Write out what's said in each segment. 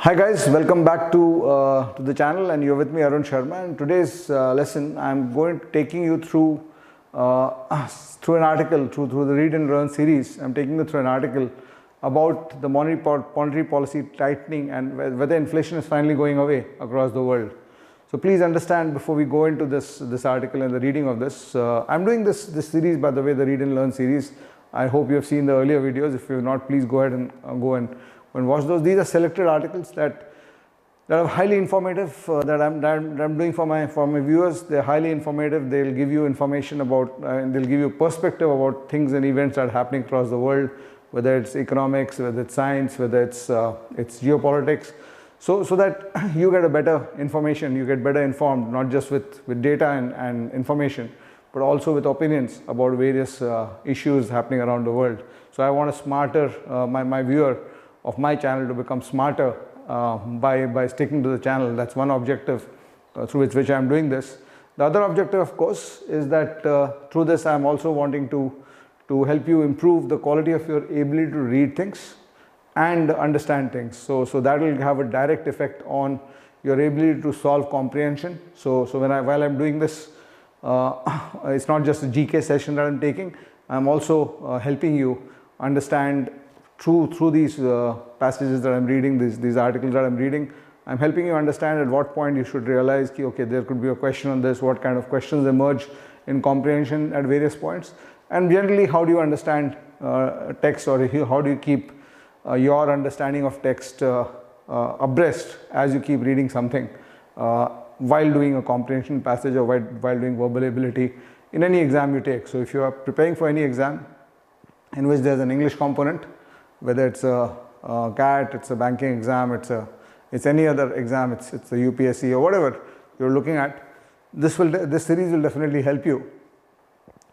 Hi guys, welcome back to the channel, and you're with me Arun Sharma. And today's lesson I'm going to taking you through through an article through the Read and Learn series. I'm taking you through an article about the monetary policy tightening and whether inflation is finally going away across the world. So please understand before we go into this article and the reading of this. I'm doing this series, by the way, the Read and Learn series. I hope you have seen the earlier videos. If you have not, please go ahead and go and watch those. These are selected articles that are highly informative that I'm doing for my viewers. They're highly informative. They'll give you information about and they'll give you perspective about things and events that are happening across the world, whether it's economics, whether it's science, whether it's geopolitics. So that you get a better information, you get better informed, not just with data and information, but also with opinions about various issues happening around the world. So I want a smarter, my viewer of my channel to become smarter by sticking to the channel. That's one objective through which I'm doing this. The other objective, of course, is that through this I'm also wanting to help you improve the quality of your ability to read things and understand things. So that will have a direct effect on your ability to solve comprehension. So while I'm doing this, it's not just a GK session that I'm taking. I'm also helping you understand through these passages that I'm reading, these articles that I'm reading. I'm helping you understand at what point you should realize that, okay, there could be a question on this, what kind of questions emerge in comprehension at various points, and generally how do you understand text, or how do you keep your understanding of text abreast as you keep reading something while doing a comprehension passage or while doing verbal ability in any exam you take. So if you are preparing for any exam in which there's an English component, whether it's a CAT, it's a banking exam, it's any other exam, it's a UPSC or whatever you're looking at, this series will definitely help you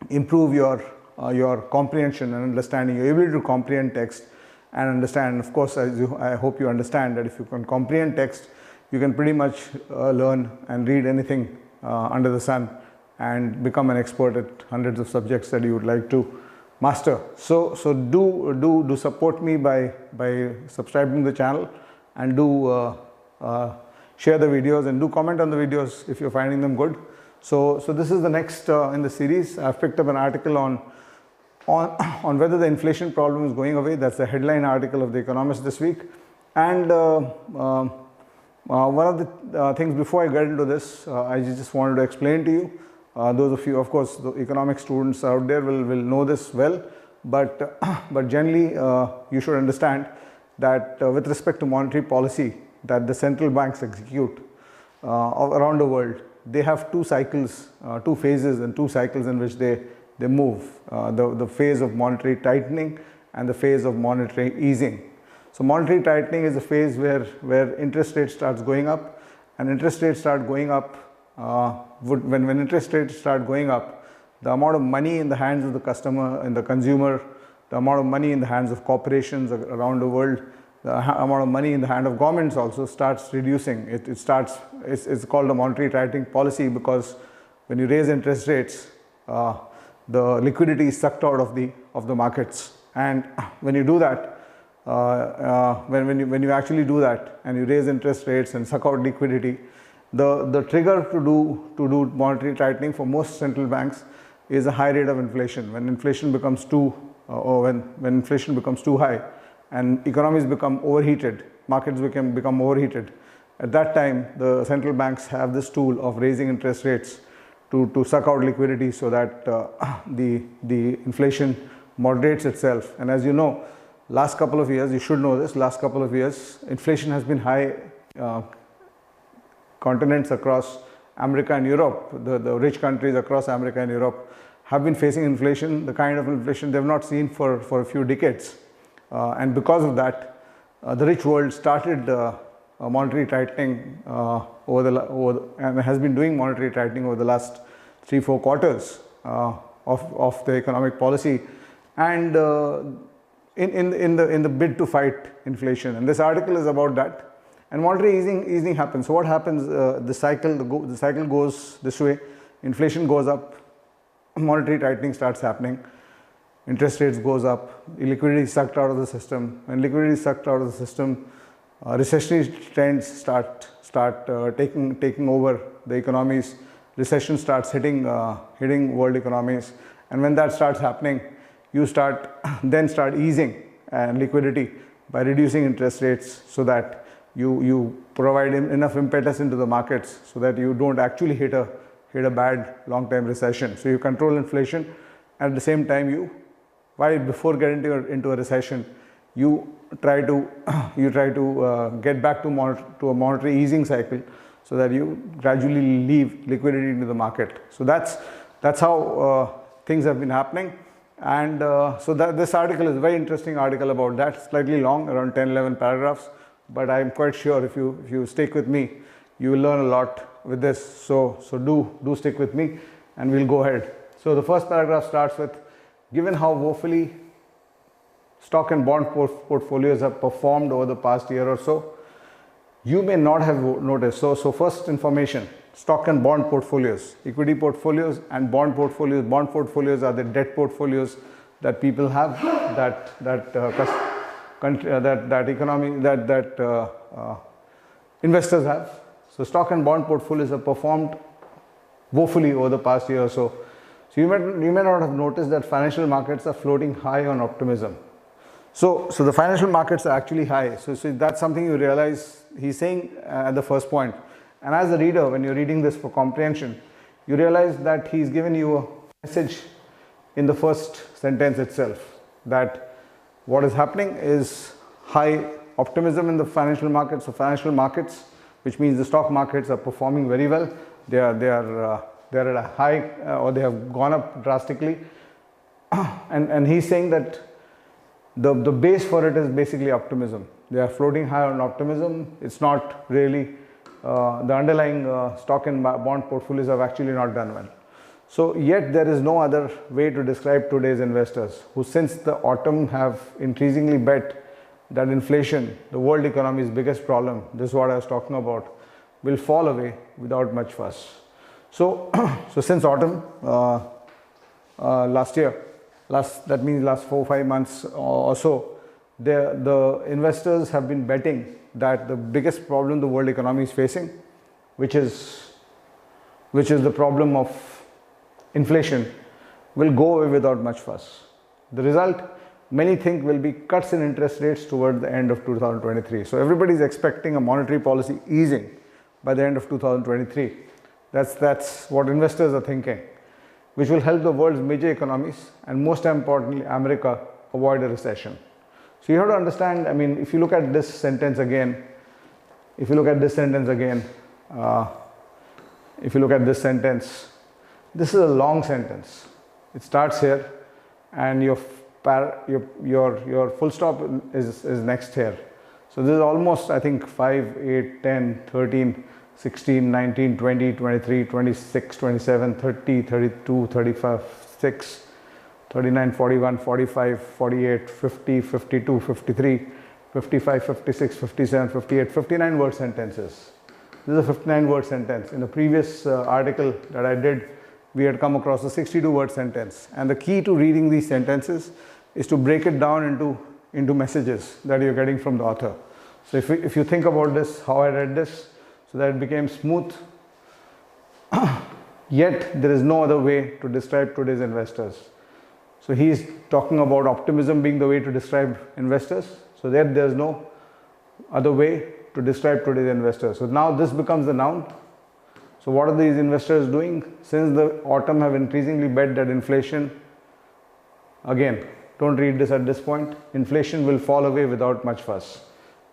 improve your comprehension and understanding, your ability to comprehend text and understand. Of course, I hope you understand that if you can comprehend text, you can pretty much learn and read anything under the sun and become an expert at hundreds of subjects that you would like to master. So do support me by subscribing to the channel, and do share the videos and do comment on the videos if you're finding them good. So this is the next in the series. I've picked up an article on whether the inflation problem is going away. That's the headline article of the Economist this week. And one of the things before I get into this, I just wanted to explain to you. Those of you, of course, the economic students out there will know this well, but generally you should understand that with respect to monetary policy that the central banks execute around the world, they have two phases and two cycles in which they move, the phase of monetary tightening and the phase of monetary easing. So monetary tightening is a phase where interest rates starts going up, and interest rates start going up. When interest rates start going up, the amount of money in the hands of the customer and the consumer, the amount of money in the hands of corporations around the world, the amount of money in the hand of governments also starts reducing. It's called a monetary tightening policy, because when you raise interest rates, the liquidity is sucked out of the markets. And when you do that, when you actually do that and you raise interest rates and suck out liquidity, the trigger to do monetary tightening for most central banks is a high rate of inflation. When inflation becomes when inflation becomes too high and economies become overheated, markets become overheated, at that time the central banks have this tool of raising interest rates to suck out liquidity, so that the inflation moderates itself. And as you know, last couple of years, you should know this, last couple of years inflation has been high. Continents across America and Europe, the rich countries across America and Europe have been facing inflation, the kind of inflation they've not seen for a few decades. And because of that, the rich world started monetary tightening and has been doing monetary tightening over the last 3-4 quarters of the economic policy, and in the bid to fight inflation. And this article is about that. And monetary easing happens. So what happens? The cycle goes this way. Inflation goes up, monetary tightening starts happening, interest rates goes up, liquidity is sucked out of the system. When liquidity is sucked out of the system, recessionary trends start taking over the economies. Recession starts hitting world economies, and when that starts happening, you start easing liquidity by reducing interest rates, so that you provide enough impetus into the markets so that you don't actually hit a bad long-term recession. So you control inflation, and at the same time before getting into a recession, you try to get back to a monetary easing cycle, so that you gradually leave liquidity into the market. So that's how things have been happening. And so this article is a very interesting article about that, slightly long, around 10-11 paragraphs, but I'm quite sure if you stick with me, you will learn a lot with this. So do stick with me, and we'll go ahead. So the first paragraph starts with, given how woefully stock and bond portfolios have performed over the past year or so, you may not have noticed. So first information, stock and bond portfolios, equity portfolios and bond portfolios. Bond portfolios are the debt portfolios that people have, investors have. So stock and bond portfolios have performed woefully over the past year or so. So you may not have noticed that financial markets are floating high on optimism. So the financial markets are actually high. So that's something you realize he's saying at the first point. And as a reader, when you're reading this for comprehension, you realize that he's given you a message in the first sentence itself, that what is happening is high optimism in the financial markets. So financial markets, which means the stock markets, are performing very well. They are at a high, or they have gone up drastically. And he's saying that the base for it is basically optimism. They are floating high on optimism. It's not really the underlying stock and bond portfolios have actually not done well. So yet there is no other way to describe today's investors, who since the autumn have increasingly bet that inflation, the world economy's biggest problem, this is what I was talking about, will fall away without much fuss. So since autumn last year, that means last 4-5 months or so, the investors have been betting that the biggest problem the world economy is facing, which is the problem of inflation, will go away without much fuss. The result, many think, will be cuts in interest rates toward the end of 2023. So everybody is expecting a monetary policy easing by the end of 2023. That's what investors are thinking, which will help the world's major economies, and most importantly America, avoid a recession. So you have to understand, I mean, if you look at this sentence again, this is a long sentence. It starts here, and your full stop is next here. So this is almost, I think, 5, 8, 10, 13, 16, 19, 20, 23, 26, 27, 30, 32, 35, 6, 39, 41, 45, 48, 50, 52, 53, 55, 56, 57, 58, 59 word sentences. This is a 59 word sentence. In the previous article that I did, we had come across a 62 word sentence. And the key to reading these sentences is to break it down into messages that you're getting from the author. So if you think about this, how I read this, so that it became smooth, yet there is no other way to describe today's investors. So he is talking about optimism being the way to describe investors. So there's no other way to describe today's investors. So now this becomes the noun. So what are these investors doing? Since the autumn have increasingly bet that inflation, again, don't read this at this point, inflation will fall away without much fuss.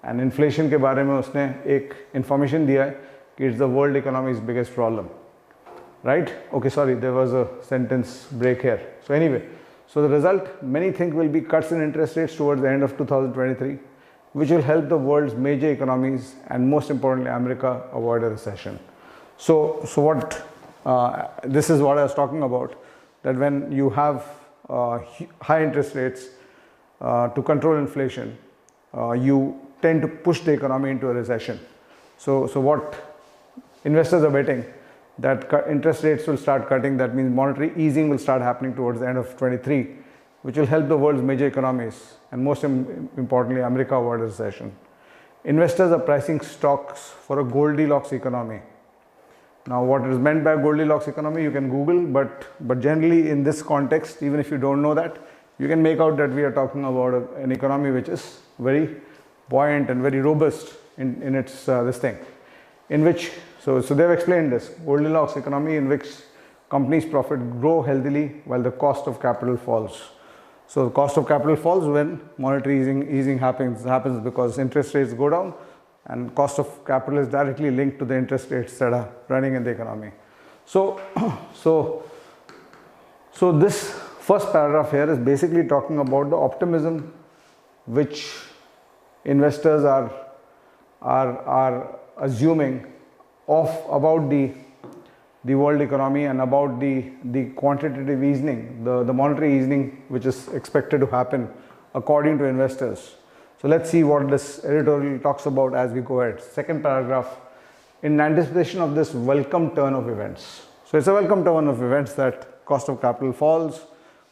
And inflation के बारे में उसने एक information दिया है कि it's the world economy's biggest problem, right? Okay, sorry, there was a sentence break here. So anyway, so the result, many think, will be cuts in interest rates towards the end of 2023, which will help the world's major economies and most importantly America avoid a recession. So what this is what I was talking about, that when you have high interest rates to control inflation, you tend to push the economy into a recession. So what investors are betting, that interest rates will start cutting, that means monetary easing will start happening towards the end of 23, which will help the world's major economies and most importantly America avoid a recession. investors are pricing stocks for a Goldilocks economy. Now, what is meant by Goldilocks economy, you can Google, but generally in this context, even if you don't know that, you can make out that we are talking about an economy which is very buoyant and very robust in its this thing, in which, so they've explained this Goldilocks economy in which companies' profit grow healthily while the cost of capital falls. So the cost of capital falls when monetary easing happens because interest rates go down, and cost of capital is directly linked to the interest rates that are running in the economy. So this first paragraph here is basically talking about the optimism which investors are assuming about the world economy and about the quantitative easing, the monetary easing which is expected to happen according to investors. So let's see what this editorial talks about as we go ahead. Second paragraph, in anticipation of this welcome turn of events. So it's a welcome turn of events that cost of capital falls,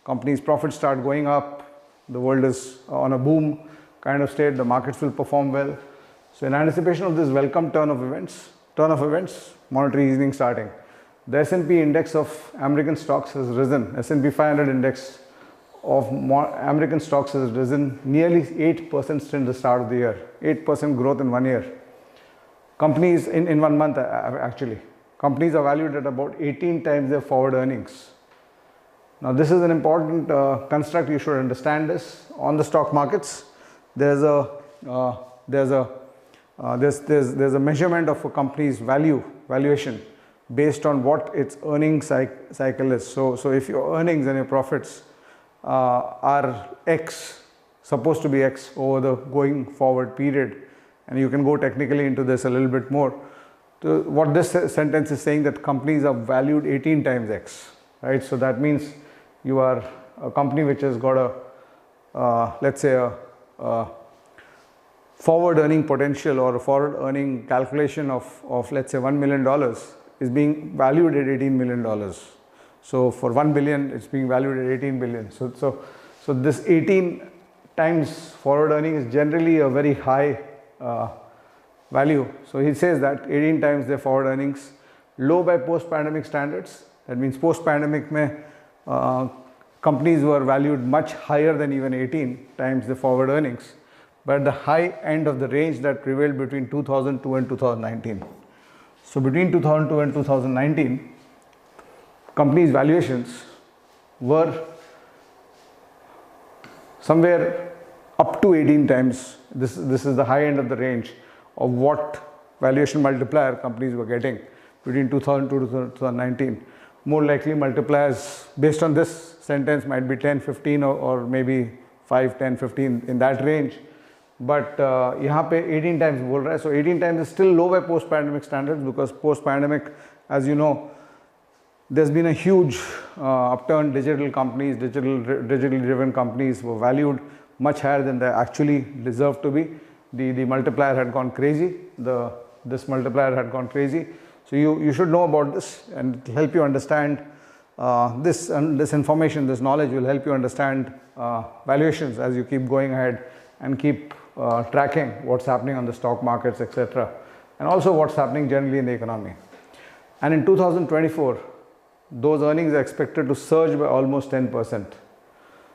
companies' profits start going up, the world is on a boom kind of state, the markets will perform well. So in anticipation of this welcome turn of events, monetary easing starting. The S&P index of American stocks has risen. S&P 500 index of American stocks has risen nearly 8% since the start of the year. 8% growth in 1 year. Companies in 1 month actually. Companies are valued at about 18 times their forward earnings. Now this is an important construct. You should understand this. On the stock markets, there's a measurement of a company's valuation based on what its earnings cycle is. So if your earnings and your profits are X, supposed to be X over the going forward period, and you can go technically into this a little bit more. So what this sentence is saying, that companies are valued 18 times X, right? So that means you are a company which has got a, let's say a forward earning potential or a forward earning calculation of let's say $1 million is being valued at $18 million. So for 1 billion, it's being valued at 18 billion. So this 18 times forward earning is generally a very high value. So he says that 18 times their forward earnings, low by post-pandemic standards. That means post-pandemic companies were valued much higher than even 18 times the forward earnings, but at the high end of the range that prevailed between 2002 and 2019. So between 2002 and 2019, companies' valuations were somewhere up to 18 times. This is the high end of the range of what valuation multiplier companies were getting between 2002 to 2019. More likely multipliers based on this sentence might be 10, 15 or maybe 5, 10, 15 in that range. But यहाँ पे 18 times बोल रहा है. So 18 times is still low by post-pandemic standards, because post-pandemic, as you know, there's been a huge upturn. Digital companies, digitally driven companies were valued much higher than they actually deserve to be. The multiplier had gone crazy. This multiplier had gone crazy. So you should know about this and help you understand this information, this knowledge will help you understand valuations as you keep going ahead and keep tracking what's happening on the stock markets, etc. and also what's happening generally in the economy. And in 2024, those earnings are expected to surge by almost 10%.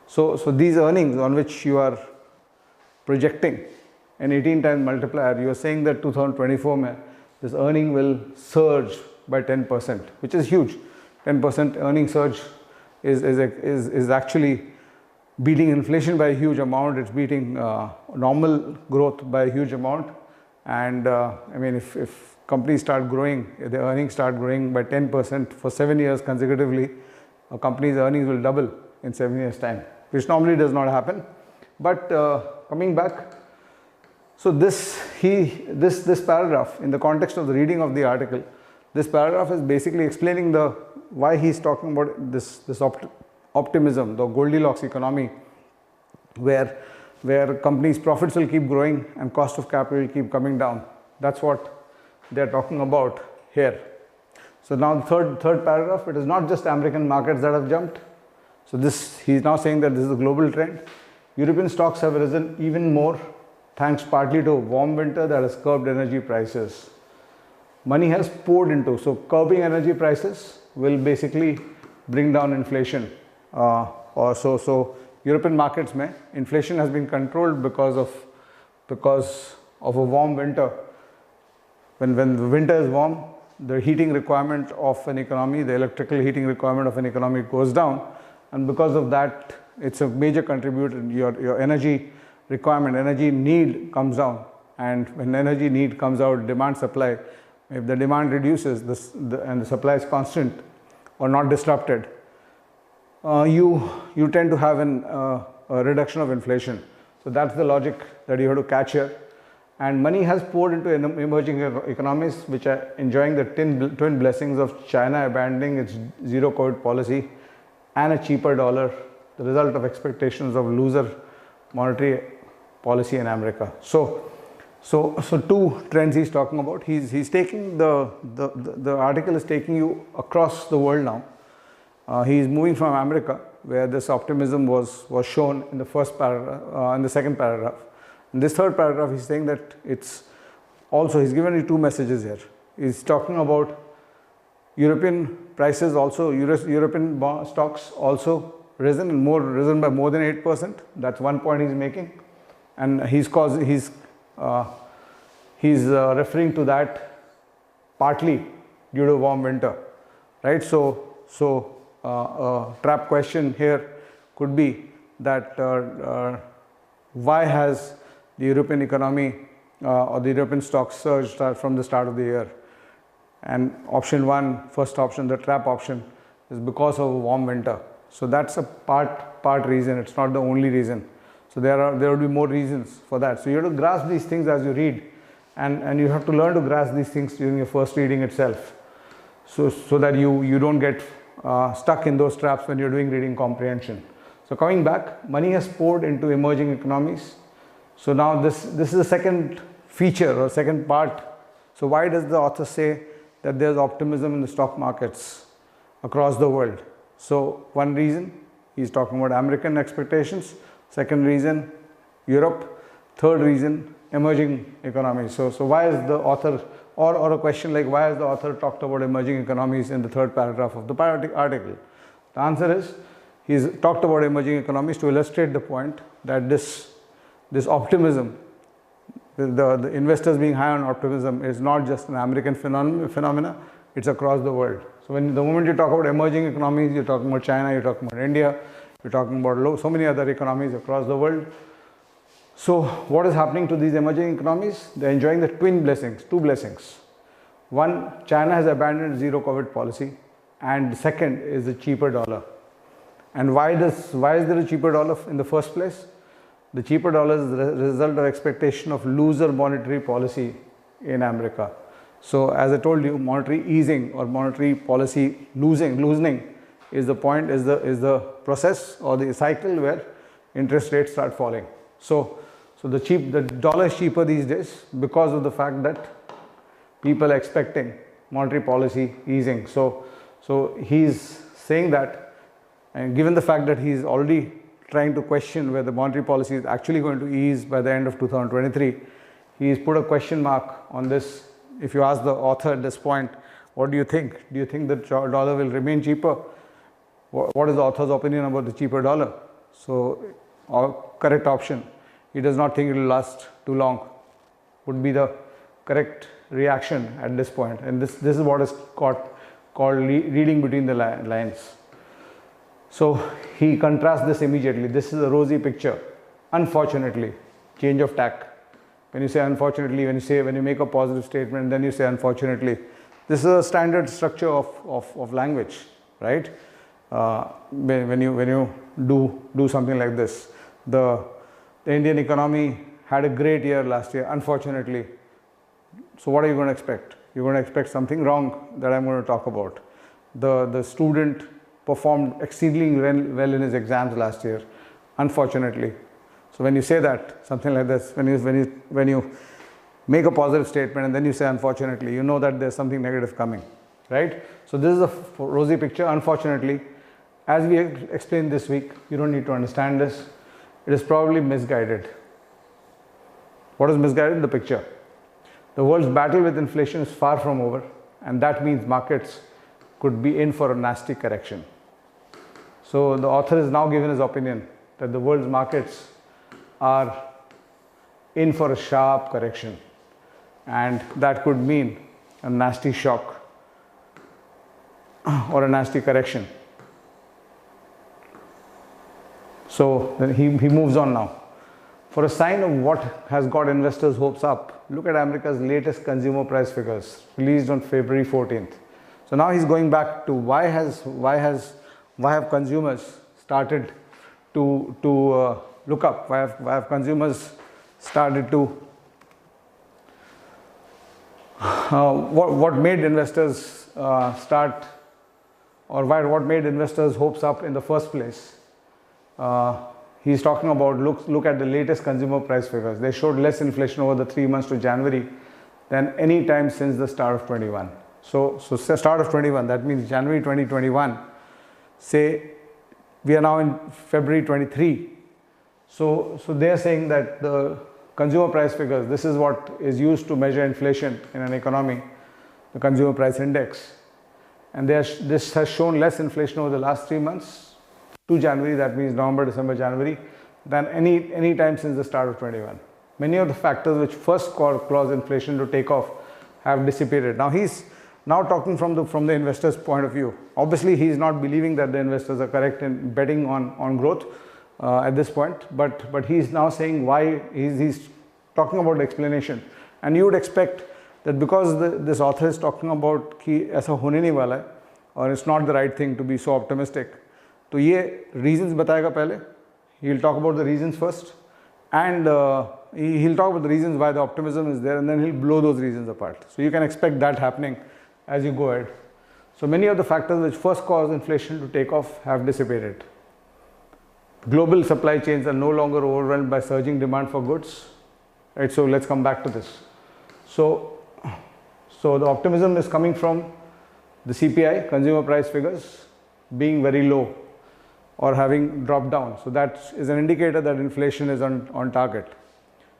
So these earnings on which you are projecting an 18 times multiplier, you are saying that 2024 this earning will surge by 10%, which is huge. 10% earning surge is actually beating inflation by a huge amount. It's beating normal growth by a huge amount. And I mean, if companies start growing, their earnings start growing by 10% for 7 years consecutively, a company's earnings will double in 7 years' time, which normally does not happen. But coming back, so this paragraph, in the context of the reading of the article, this paragraph is basically explaining why he's talking about this optimism, the Goldilocks economy, where companies' profits will keep growing and cost of capital will keep coming down. That's what they're talking about here. So now the third paragraph, it is not just American markets that have jumped. So he's now saying that this is a global trend. European stocks have risen even more thanks partly to a warm winter that has curbed energy prices. Money has poured into, so curbing energy prices will basically bring down inflation. So European markets mein inflation has been controlled because of a warm winter. When the winter is warm, the heating requirement of an economy, the electrical heating requirement of an economy goes down, and because of that, it's a major contributor. Your energy requirement, energy need comes down, and when energy need comes out, demand supply. If the demand reduces and the supply is constant or not disrupted, you tend to have a reduction of inflation. So that's the logic that you have to catch here. And money has poured into emerging economies which are enjoying the twin blessings of China abandoning its zero COVID policy and a cheaper dollar, the result of expectations of looser monetary policy in America. So two trends he's talking about. He's taking the article is taking you across the world now. He's moving from America, where this optimism was shown in the first paragraph, in the second paragraph. In this third paragraph, he's saying that it's also, he's given you two messages here. He's talking about European prices also, European stocks also risen by more than 8%. That's one point he's making, and he's referring to that partly due to warm winter, right? So trap question here could be that why has the European economy or the European stocks surged from the start of the year? And option one, first option, the trap option, is because of a warm winter. So that's a part reason. It's not the only reason. So there will be more reasons for that. So you have to grasp these things as you read, and you have to learn to grasp these things during your first reading itself, so that you don't get stuck in those traps when you're doing reading comprehension. So coming back, money has poured into emerging economies. So now this is the second feature or second part. So why does the author say that there's optimism in the stock markets across the world? So one reason, he's talking about American expectations. Second reason, Europe. Third reason, emerging economies. So why is the author, or a question like why has the author talked about emerging economies in the third paragraph of the article? The answer is, he's talked about emerging economies to illustrate the point that this optimism, the investors being high on optimism, is not just an American phenomena, it's across the world. So the moment you talk about emerging economies, you're talking about China, you're talking about India, you're talking about so many other economies across the world. So what is happening to these emerging economies? They're enjoying the two blessings. One, China has abandoned zero COVID policy, and the second is the cheaper dollar. And why is there a cheaper dollar in the first place? The cheaper dollar is the result of expectation of looser monetary policy in America. So as I told you, monetary easing or monetary policy loosening is the process or the cycle where interest rates start falling. So the dollar is cheaper these days because of the fact that people are expecting monetary policy easing. So he's saying that, and given the fact that he's already trying to question whether monetary policy is actually going to ease by the end of 2023, he's put a question mark on this. If you ask the author at this point, what do you think? Do you think the dollar will remain cheaper? What is the author's opinion about the cheaper dollar? So correct option, he does not think it will last too long, would be the correct reaction at this point. And this is what is called reading between the lines. So he contrasts this immediately. This is a rosy picture. Unfortunately, change of tack. When you say unfortunately, when you make a positive statement, then you say unfortunately. This is a standard structure of language, right? When you do something like this. The Indian economy had a great year last year, unfortunately. So what are you going to expect? You're going to expect something wrong that I'm going to talk about. The student performed exceedingly well in his exams last year, unfortunately. So when you say that, something like this, when you make a positive statement and then you say unfortunately, you know that there's something negative coming, right? So this is a rosy picture. Unfortunately, as we explained this week, you don't need to understand this. It is probably misguided. What is misguided? The picture. The world's battle with inflation is far from over, and that means markets could be in for a nasty correction. So the author is now given his opinion that the world's markets are in for a sharp correction, and that could mean a nasty shock or a nasty correction. So then he moves on now. For a sign of what has got investors' hopes up, look at America's latest consumer price figures released on February 14th. So now he's going back to why have consumers started to look up? Why have consumers started to what made investors start, or what made investors' hopes up in the first place? He's talking about look at the latest consumer price figures. They showed less inflation over the 3 months to January than any time since the start of 21. So start of 21, that means January 2021. Say we are now in February 23. So they are saying that the consumer price figures, this is what is used to measure inflation in an economy, the consumer price index. And this has shown less inflation over the last 3 months to January, that means November, December, January, than any time since the start of 21. Many of the factors which first caused inflation to take off have dissipated. Now he's now talking from the investor's point of view. Obviously he's not believing that the investors are correct in betting on growth at this point, but he's now saying why. He's talking about the explanation, and you would expect that because this author is talking about कि ऐसा होने नहीं वाला है और it's not the right thing to be so optimistic, तो ये reasons बताएगा पहले. He'll talk about the reasons first, and he'll talk about the reasons why the optimism is there, and then he'll blow those reasons apart. So you can expect that happening as you go ahead. So many of the factors which first caused inflation to take off have dissipated. Global supply chains are no longer overwhelmed by surging demand for goods. Right, so let's come back to this. So the optimism is coming from the CPI, consumer price figures, being very low or having dropped down. So that is an indicator that inflation is on target.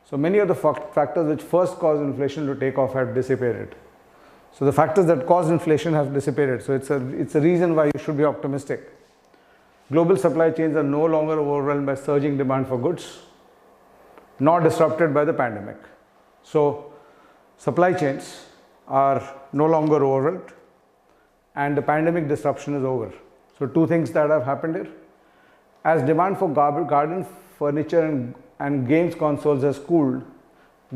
So many of the factors which first caused inflation to take off have dissipated. So the factors that caused inflation have dissipated. So it's a reason why you should be optimistic. Global supply chains are no longer overwhelmed by surging demand for goods, nor disrupted by the pandemic. So supply chains are no longer overwhelmed, and the pandemic disruption is over. So two things that have happened here. As demand for garden furniture and games consoles has cooled,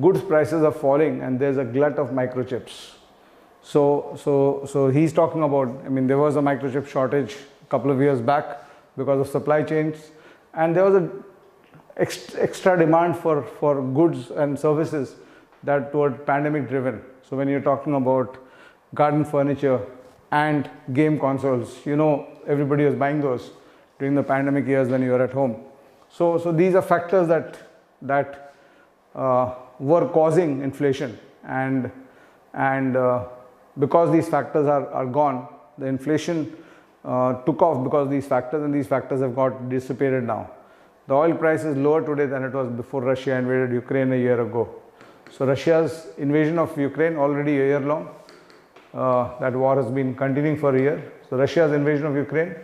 goods prices are falling, and there's a glut of microchips. So he's talking about, I mean, there was a microchip shortage a couple of years back because of supply chains, and there was a extra demand for goods and services that were pandemic driven. So when you're talking about garden furniture and game consoles, you know, everybody was buying those during the pandemic years when you were at home. So these are factors that were causing inflation, and because these factors are gone, the inflation took off because of these factors, and these factors have got dissipated now. The oil price is lower today than it was before Russia invaded Ukraine a year ago. So Russia's invasion of Ukraine, already a year long, that war has been continuing for a year. So Russia's invasion of Ukraine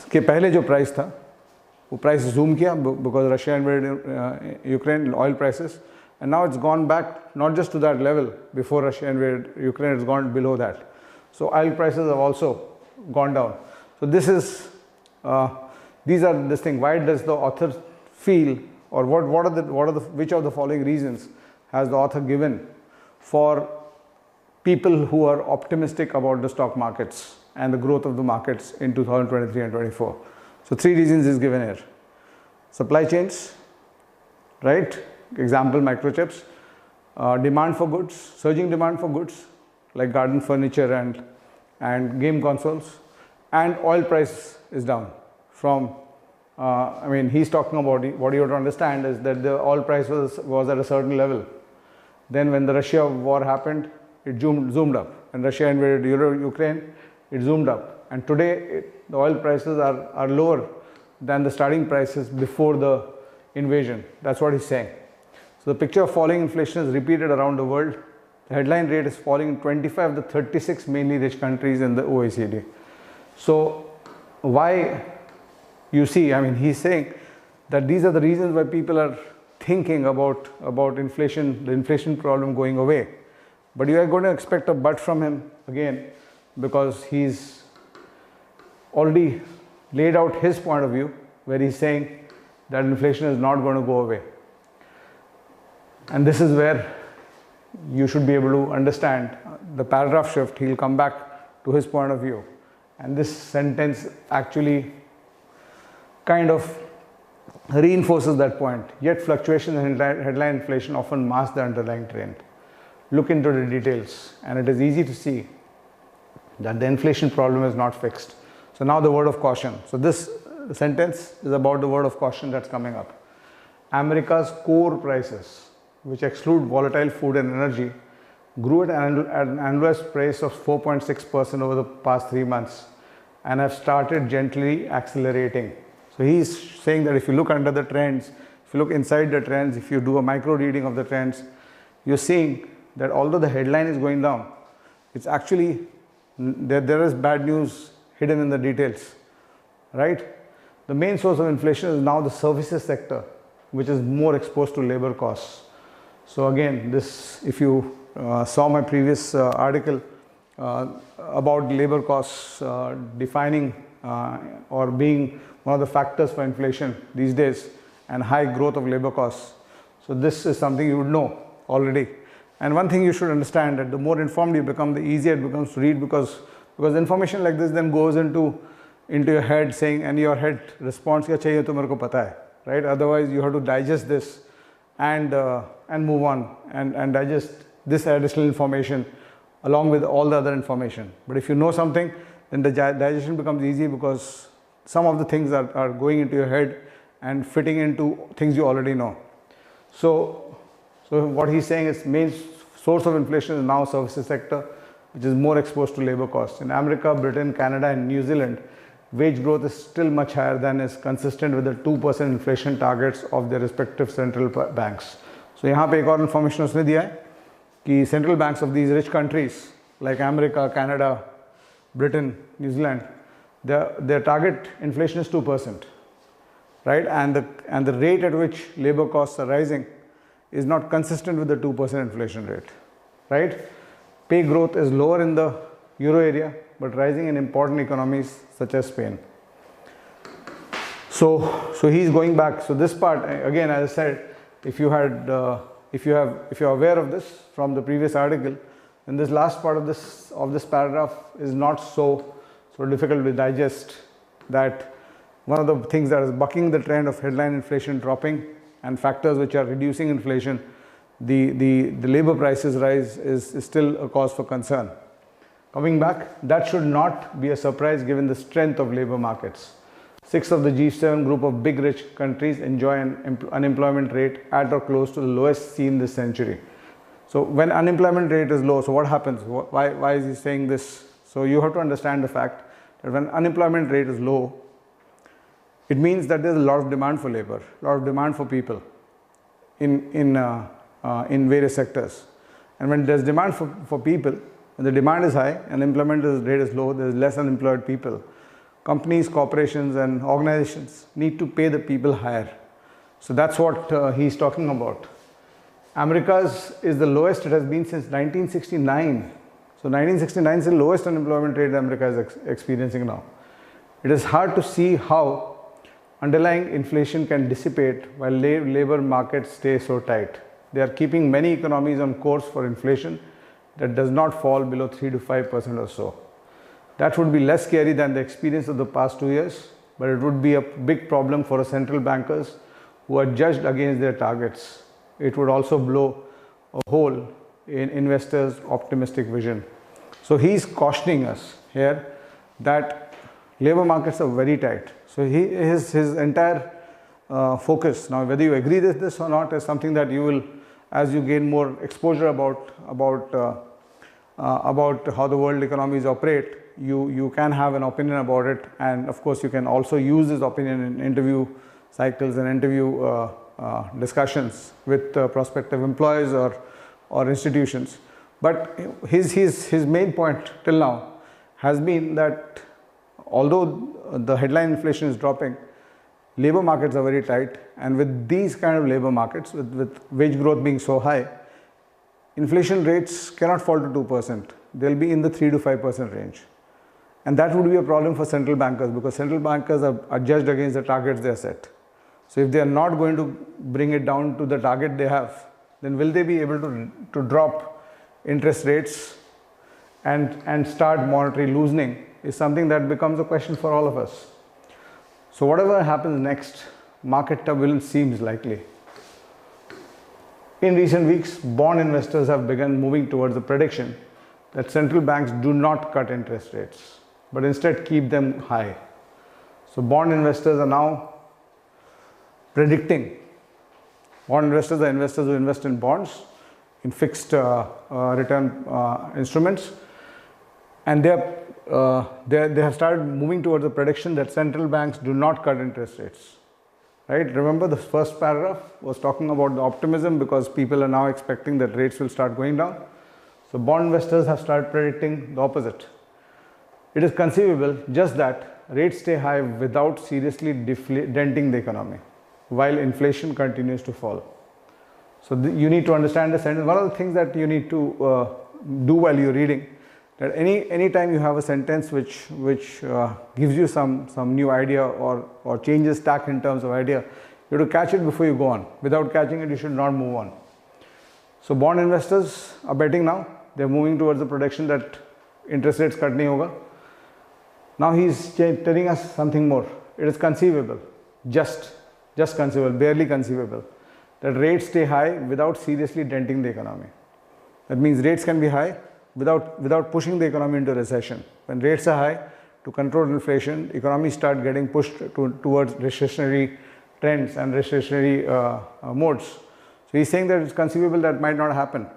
के पहले जो price था वो price zoom किया because Russia invaded Ukraine, oil prices, and now it's gone back not just to that level before Russia invaded Ukraine, it's gone below that. So oil prices have also gone down. So this is these are this thing. Why does the author feel, or which of the following reasons has the author given for people who are optimistic about the stock markets and the growth of the markets in 2023 and 24? So three reasons is given here. Supply chains, right? Example, microchips. Demand for goods, surging demand for goods like garden furniture and game consoles, and oil price is down from, I mean, he's talking about, what you have to understand is that the oil price was at a certain level. Then when the Russia war happened, it zoomed up. When Russia invaded Ukraine, it zoomed up. And today, the oil prices are lower than the starting prices before the invasion. That's what he's saying. So the picture of falling inflation is repeated around the world. The headline rate is falling in 25 of the 36 mainly rich countries in the OECD. So why, you see, I mean, he's saying that these are the reasons why people are thinking about inflation, the inflation problem going away. But you are going to expect a but from him again, because he's already laid out his point of view, where he's saying that inflation is not going to go away. And this is where you should be able to understand the paragraph shift. He'll come back to his point of view. And this sentence actually kind of reinforces that point. Yet fluctuations in headline inflation often mask the underlying trend. Look into the details, and it is easy to see that the inflation problem is not fixed. So now the word of caution. So this sentence is about the word of caution that's coming up. America's core prices, which exclude volatile food and energy, grew at an annualized pace of 4.6% over the past 3 months and have started gently accelerating. So he's saying that if you look under the trends, if you look inside the trends, if you do a micro reading of the trends, you're seeing that although the headline is going down, it's actually, there is bad news hidden in the details, right? The main source of inflation is now the services sector, which is more exposed to labor costs. So again, this, if you saw my previous article about labor costs defining or being one of the factors for inflation these days and high growth of labor costs. So this is something you would know already. And one thing you should understand, that the more informed you become, the easier it becomes to read, because information like this then goes into your head, saying, and your head responds, "Kya chahiye to mere ko pata hai," right? Otherwise you have to digest this and move on and digest this additional information along with all the other information. But if you know something, then the digestion becomes easy, because some of the things are going into your head and fitting into things you already know. So what he's saying is main source of inflation is now services sector, which is more exposed to labor costs. In America, Britain, Canada and New Zealand, wage growth is still much higher than is consistent with the 2% inflation targets of their respective central banks. So यहाँ पे एक और information उसने दिया है कि central banks of these rich countries like America, Canada, Britain, New Zealand, their target inflation is 2%, right? And the rate at which labor costs are rising is not consistent with the 2% inflation rate, right? Pay growth is lower in the euro area, but rising in important economies such as Spain. So he's going back. So this part, again, as I said, if you're aware of this from the previous article, then this last part of this paragraph is not so difficult to digest. That one of the things that is bucking the trend of headline inflation dropping and factors which are reducing inflation, the labor prices rise is still a cause for concern. Coming back, that should not be a surprise given the strength of labor markets. 6 of the G7 group of big rich countries enjoy an unemployment rate at or close to the lowest seen this century. So when unemployment rate is low, so what happens? Why is he saying this? So you have to understand the fact that when unemployment rate is low, it means that there is a lot of demand for labor, a lot of demand for people in various sectors. And when there is demand for people, when the demand is high and employment rate is low, there is less unemployed people. Companies, corporations and organizations need to pay the people higher. So that's what he's talking about. America's is the lowest it has been since 1969. So 1969 is the lowest unemployment rate America is experiencing now. It is hard to see how underlying inflation can dissipate while labor markets stay so tight. They are keeping many economies on course for inflation that does not fall below 3 to 5% or so. That would be less scary than the experience of the past 2 years, but it would be a big problem for central bankers who are judged against their targets. It would also blow a hole in investors' optimistic vision. So he's cautioning us here that labor markets are very tight. So his entire focus, now whether you agree with this or not, is something that you will, as you gain more exposure about how the world economies operate, you can have an opinion about it. And of course you can also use this opinion in interview cycles and interview discussions with prospective employees or institutions. But his main point till now has been that although the headline inflation is dropping, labor markets are very tight, and with these kind of labor markets, with wage growth being so high, inflation rates cannot fall to 2%. They'll be in the 3 to 5% range. And that would be a problem for central bankers, because central bankers are judged against the targets they are set. So if they are not going to bring it down to the target they have, then will they be able to drop interest rates and start monetary loosening is something that becomes a question for all of us. So whatever happens next, market turbulence seems likely. In recent weeks, bond investors have begun moving towards the prediction that central banks do not cut interest rates, but instead keep them high. So bond investors are now predicting. Bond investors are investors who invest in bonds, in fixed return instruments, and they have started moving towards the prediction that central banks do not cut interest rates. Right? Remember, the first paragraph was talking about the optimism because people are now expecting that rates will start going down. So bond investors have started predicting the opposite. It is conceivable just that rates stay high without seriously denting the economy while inflation continues to fall. So you need to understand the sentence. One of the things that you need to do while you're reading, that any time you have a sentence which gives you some new idea or changes tack in terms of idea, you have to catch it before you go on. Without catching it, you should not move on. So bond investors are betting now. They're moving towards the prediction that interest rates cut nahi hoga. Now he's telling us something more. It is conceivable, just conceivable, barely conceivable, that rates stay high without seriously denting the economy. That means rates can be high without pushing the economy into recession. When rates are high, to control inflation, economies start getting pushed towards recessionary trends and recessionary modes. So he's saying that it's conceivable that might not happen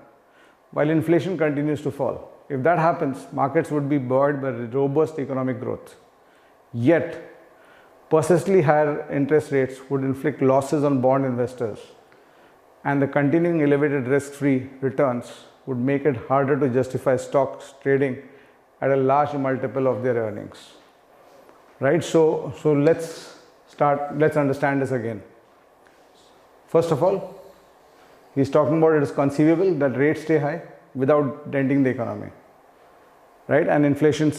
while inflation continues to fall. If that happens, markets would be buoyed by robust economic growth. Yet, persistently higher interest rates would inflict losses on bond investors, and the continuing elevated risk-free returns would make it harder to justify stocks trading at a large multiple of their earnings. Right? So let's understand this again. First of all, he's talking about it is conceivable that rates stay high without denting the economy. Right? And inflation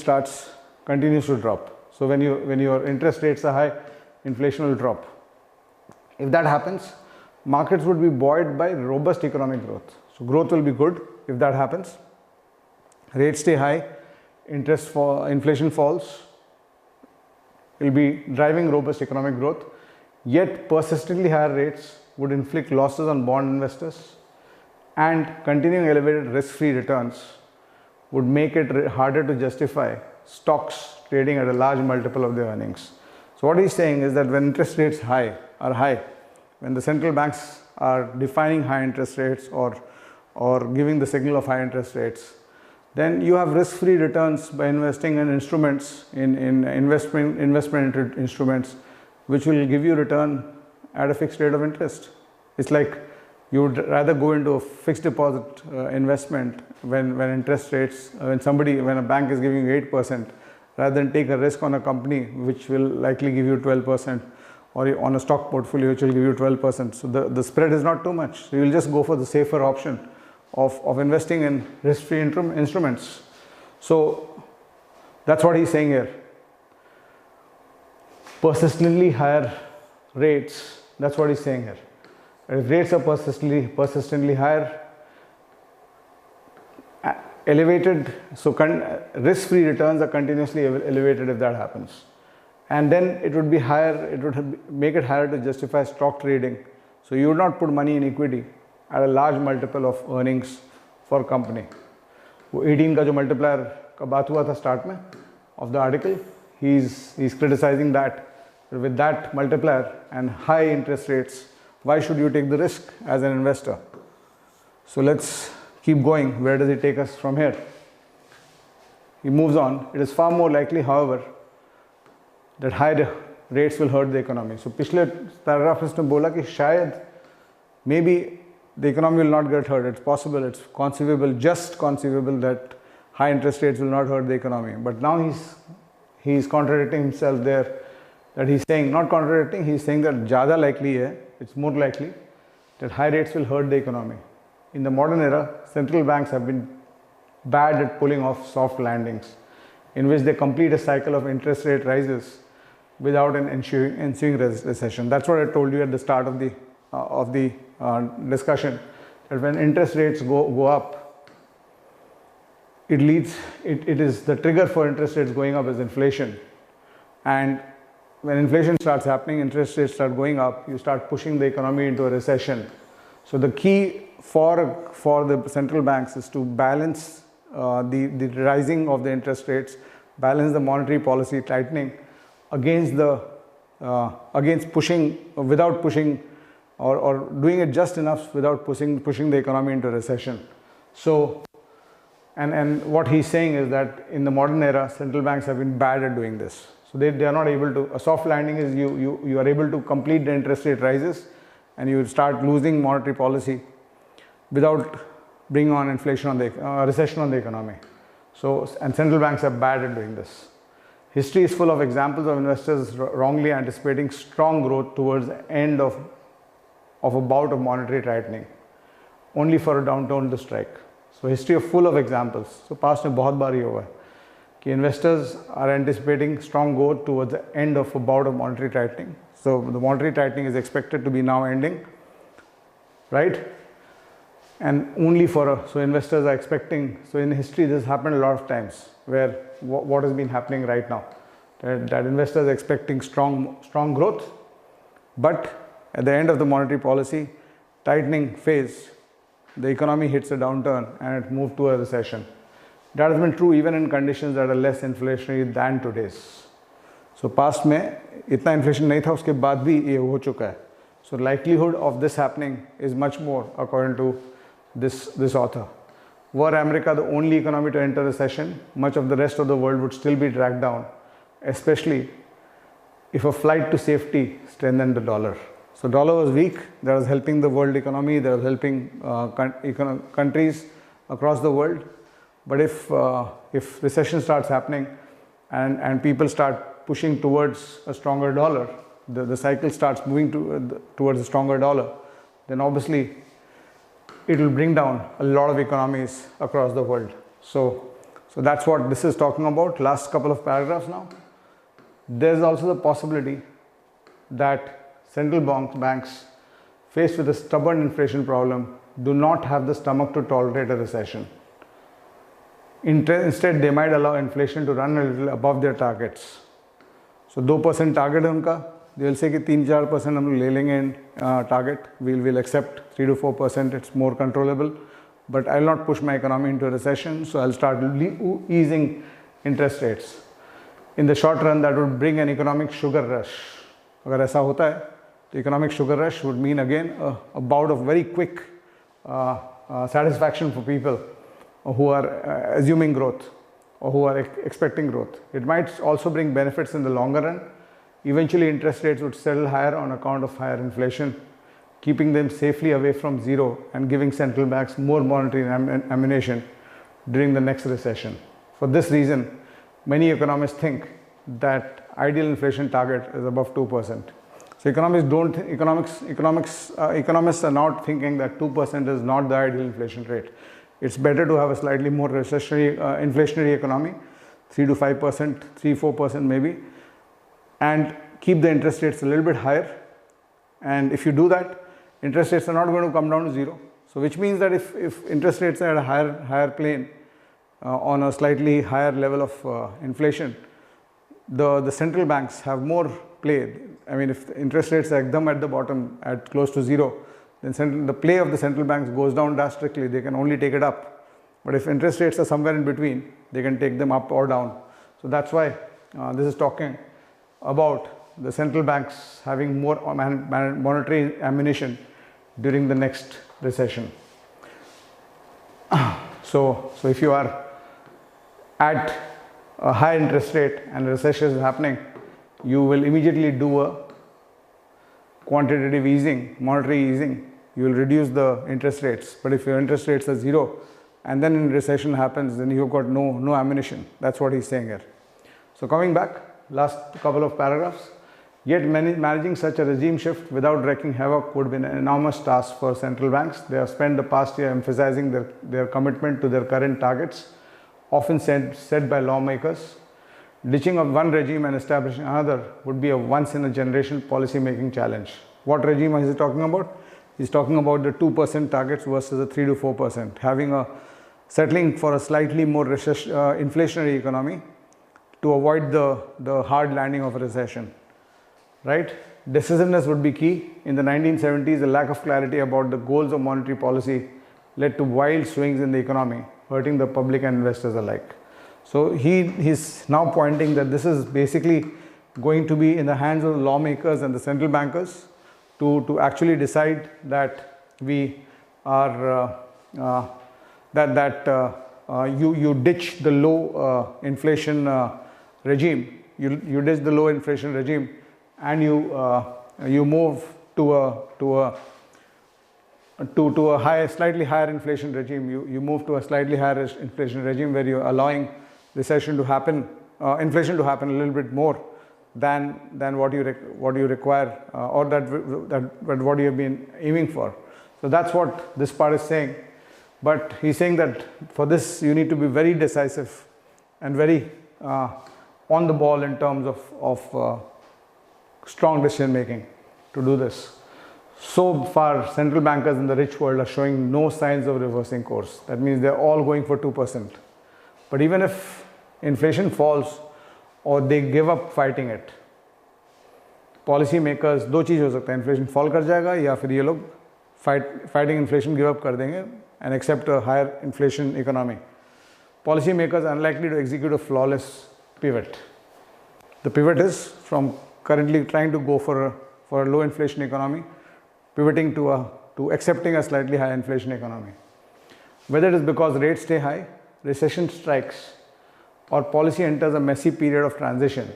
continues to drop. So when your interest rates are high, inflation will drop. If that happens, markets would be buoyed by robust economic growth. So growth will be good if that happens. Rates stay high, inflation falls, will be driving robust economic growth. Yet persistently higher rates would inflict losses on bond investors, and continuing elevated risk-free returns would make it harder to justify stocks trading at a large multiple of their earnings. So what he's saying is that when interest rates are high, when the central banks are defining high interest rates or giving the signal of high interest rates, then you have risk-free returns by investing in instruments, in investment instruments, which will give you return at a fixed rate of interest. It's like you would rather go into a fixed deposit investment when interest rates, when a bank is giving you 8%, rather than take a risk on a company which will likely give you 12%, or on a stock portfolio which will give you 12%. So the spread is not too much. So you will just go for the safer option of investing in risk-free instruments. So that's what he's saying here. Persistently higher rates, that's what he's saying here. If rates are persistently higher, elevated, so risk-free returns are continuously elevated if that happens. And then it would be higher, it would make it higher to justify stock trading. So you would not put money in equity at a large multiple of earnings for a company. वो 18 का जो multiplier का बात हुआ था start में of the article, he's criticizing that with that multiplier and high interest rates, why should you take the risk as an investor? So let's keep going. Where does it take us from here? He moves on. It is far more likely, however, that high rates will hurt the economy. So पिछले paragraph में उसने बोला कि शायद maybe the economy will not get hurt. It's possible, it's conceivable, just conceivable that high interest rates will not hurt the economy. But now he's contradicting himself there, that he's saying, not contradicting, he's saying that ज़्यादा likely है, it's more likely that high rates will hurt the economy. In the modern era, central banks have been bad at pulling off soft landings, in which they complete a cycle of interest rate rises without an ensuing recession. That's what I told you at the start of the discussion, that when interest rates go up, it is the trigger for interest rates going up is inflation. And when inflation starts happening, interest rates start going up, you start pushing the economy into a recession. So the key for the central banks is to balance the rising of the interest rates, balance the monetary policy tightening against pushing, without pushing, or doing it just enough without pushing the economy into recession. So, and what he's saying is that in the modern era, central banks have been bad at doing this. So they are not able to. A soft landing is you are able to complete the interest rate rises, and you start losing monetary policy without bringing on inflation on the recession on the economy. So, and central banks are bad at doing this. History is full of examples of investors wrongly anticipating strong growth towards the end of a bout of monetary tightening, only for a downturn to strike. So history is full of examples. So past में बहुत बार ही हुआ है कि investors are anticipating strong growth towards the end of a bout of monetary tightening. So the monetary tightening is expected to be now ending, right? And only so investors are expecting. So in history, this happened a lot of times, where what has been happening right now, that investors are expecting strong growth, but at the end of the monetary policy tightening phase, the economy hits a downturn and it moved to a recession. That has been true even in conditions that are less inflationary than today's. So past में इतना inflation नहीं था, उसके बाद भी ये हो चुका है. So likelihood of this happening is much more, according to this author. Were America the only economy to enter recession, much of the rest of the world would still be dragged down, especially if a flight to safety strengthened the dollar. So dollar was weak, that was helping the world economy, that was helping countries across the world. But if recession starts happening and people start pushing towards a stronger dollar, the cycle starts moving towards a stronger dollar, then obviously it will bring down a lot of economies across the world. So that's what this is talking about. Last couple of paragraphs now. There's also the possibility that central banks faced with a stubborn inflation problem do not have the stomach to tolerate a recession. Instead, they might allow inflation to run a little above their targets. So 2% target है उनका. They will say कि 3-4% हम ले लेंगे target. We'll accept 3 to 4%. It's more controllable. But I will not push my economy into a recession. So I'll start easing interest rates. In the short run, that would bring an economic sugar rush. अगर ऐसा होता है, the economic sugar rush would mean again a bout of very quick satisfaction for people who are assuming growth or who are expecting growth. It might also bring benefits in the longer run. Eventually, interest rates would settle higher on account of higher inflation, keeping them safely away from zero and giving central banks more monetary ammunition during the next recession. For this reason, many economists think that ideal inflation target is above 2%. So economists are not thinking that 2% is not the ideal inflation rate. It's better to have a slightly more recessionary, inflationary economy, 3 to 5%, 3-4% maybe, and keep the interest rates a little bit higher. And if you do that, interest rates are not going to come down to zero. So which means that if interest rates are at a higher plane, on a slightly higher level of inflation, the central banks have more play. I mean, if the interest rates are at the bottom at close to zero, then the play of the central banks goes down drastically. They can only take it up. But if interest rates are somewhere in between, they can take them up or down. So that's why this is talking about the central banks having more monetary ammunition during the next recession. So if you are at a high interest rate and a recession is happening, you will immediately do a quantitative easing, monetary easing. you will reduce the interest rates. But if your interest rates are zero and then in recession happens, then you've got no ammunition. That's what he's saying here. So coming back, last couple of paragraphs. Yet managing such a regime shift without wreaking havoc would be an enormous task for central banks. They have spent the past year emphasizing their commitment to their current targets, often set by lawmakers. Ditching of one regime and establishing another would be a once-in-a-generation policy-making challenge. What regime is he talking about? He's talking about the 2% targets versus the 3 to 4%, settling for a slightly more inflationary economy to avoid the hard landing of a recession. Right? Decisiveness would be key. In the 1970s, the lack of clarity about the goals of monetary policy led to wild swings in the economy, hurting the public and investors alike. So he's now pointing that this is basically going to be in the hands of the lawmakers and the central bankers to actually decide that we are you ditch the low inflation regime. You ditch the low inflation regime, and you move to a slightly higher inflation regime. You move to a slightly higher inflation regime where you're allowing recession to happen, inflation to happen a little bit more than what you require or what you have been aiming for. So that's what this part is saying. But he's saying that for this you need to be very decisive and very on the ball in terms of strong decision making to do this. So far, central bankers in the rich world are showing no signs of reversing course. That means they're all going for 2%. But even if inflation falls or they give up fighting it, policy makers, दो चीज़ हो सकता है, inflation fall कर जाएगा या फिर ये लोग fighting inflation give up कर देंगे and accept a higher inflation economy. Policy makers are unlikely to execute a flawless pivot. The pivot is from currently trying to go for a low inflation economy, pivoting to accepting a slightly high inflation economy. Whether it is because rates stay high, recession strikes, or policy enters a messy period of transition,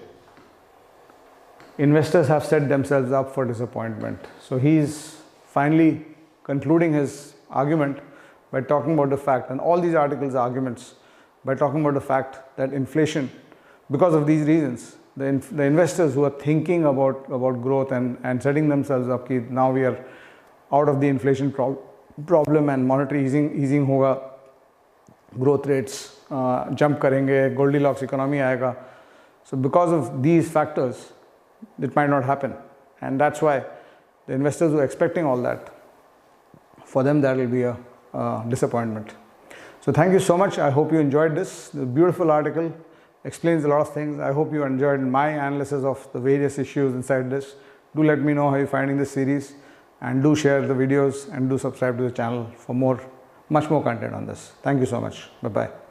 investors have set themselves up for disappointment. So he's finally concluding his argument by talking about the fact, and all these articles are arguments, by talking about the fact that inflation, because of these reasons, the investors who are thinking about growth and setting themselves up कि now we are out of the inflation problem and monetary easing होगा, growth rates jump करेंगे, Goldilocks economy आएगा. So because of these factors, it might not happen, and that's why the investors who are expecting all that, for them that will be a disappointment. So thank you so much. I hope you enjoyed this. The beautiful article explains a lot of things. I hope you enjoyed my analysis of the various issues inside this. Do let me know how you're finding this series, and do share the videos and do subscribe to the channel for much more content on this. Thank you so much. Bye-bye.